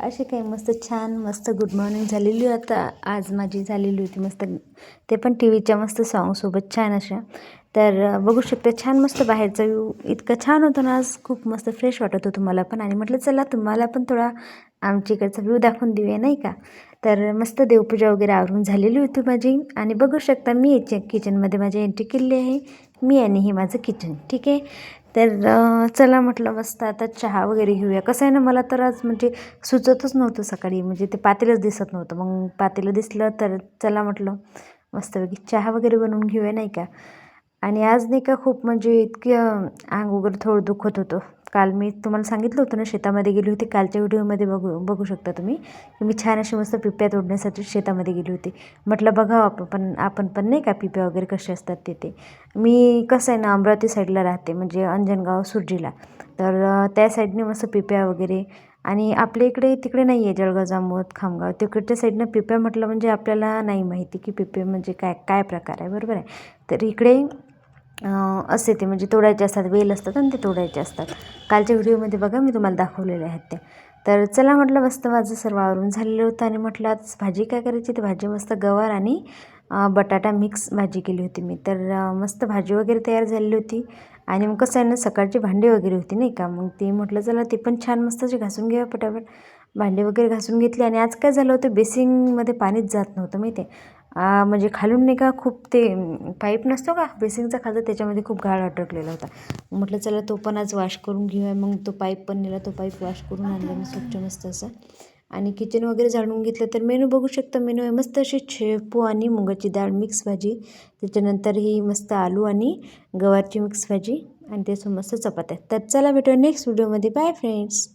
अशी काही मस्त छान मस्त गुड मॉर्निंग झालेली आता आज माझी झालेली होती मस्त, ते पण टी व्हीच्या मस्त सॉंगसोबत छान अशा. तर बघू शकता छान मस्त बाहेरचा व्ह्यू इतका छान होता ना, आज खूप मस्त फ्रेश वाटत होतं मला पण. आणि म्हटलं चला तुम्हाला पण थोडा आमच्या इकडचा व्ह्यू दाखवून देऊया नाही का. तर मस्त देवपूजा वगैरे आवरून झालेली होती माझी. आणि बघू शकता मी याच्या किचनमध्ये माझी एंट्री केली आहे. मी आणि हे माझं किचन ठीक आहे. तर चला म्हटलं मस्त आता चहा वगैरे घेऊया. कसं आहे ना, मला तर आज म्हणजे सुचतच नव्हतं सकाळी, म्हणजे ते पातेलंच दिसत नव्हतं. मग पातेलं दिसलं तर चला म्हटलं मस्तपैकी चहा वगैरे बनवून घेऊया नाही का. आणि आज नाही का खूप म्हणजे इतकं अंग वगैरे थोडं दुखत होतं. काल मी तुम्हाला सांगितलं होतं ना शेतामध्ये गेली होती. कालच्या व्हिडिओमध्ये बघू शकता तुम्ही, मी छान अशी मस्त पिप्या तोडण्यासाठी शेतामध्ये गेली होती. म्हटलं बघावं आपण पण नाही का पिप्या वगैरे कसे असतात ते. मी कसं आहे ना, अमरावती साईडला राहते म्हणजे अंजनगाव सुरजीला. तर त्या साईडने मस्त पिप्या वगैरे. आणि आपल्या इकडे तिकडे नाही आहे, जळगाव जामोद खामगाव तिकडच्या साईडनं पिप्या म्हटलं म्हणजे आपल्याला नाही माहिती की पिप्या म्हणजे काय प्रकार आहे, बरोबर आहे. तर इकडे असे ते म्हणजे तोडायचे असतात, वेल असतात आणि ते तोडायचे असतात. कालच्या व्हिडिओमध्ये बघा मी तुम्हाला दाखवलेले आहेत ते. तर चला म्हटलं मस्त माझं सर्व आवरून झालेलं होतं. आणि म्हटलं आज भाजी काय करायची, तर भाजी मस्त गवार आणि बटाटा मिक्स भाजी केली होती मी. तर मस्त भाजी वगैरे तयार झालेली होती. आणि मग कसं आहे ना, सकाळची भांडी वगैरे होती नाही का, मग ते म्हटलं चला ते पण छान मस्त असे घासून घ्या पटापट. भांडी वगैरे घासून घेतली. आणि आज काय झालं होतं, बेसिंगमध्ये पाणीच जात नव्हतं माहिती आहे. म्हणजे खालून नाही का खूप ते पाईप नसतो का बेसिंगचा खालचा, त्याच्यामध्ये खूप गाळ अटकलेला होता. म्हटलं चला तो पण आज वॉश करून घेऊया. मग तो पाईप पण नेला, तो पाईप वॉश करून आणला मी स्वच्छ मस्त असं. आणि किचन वगैरे झाडून घेतलं. तर मेनू बघू शकता, मेनू आहे मस्त अशी शेपू आणि मुगाची डाळ मिक्स भाजी. त्याच्यानंतर ही मस्त आलू आणि गवारची मिक्स भाजी आणि त्यासोबत मस्त चपात्या. तर चला भेटूया नेक्स्ट व्हिडिओमध्ये. Bye friends.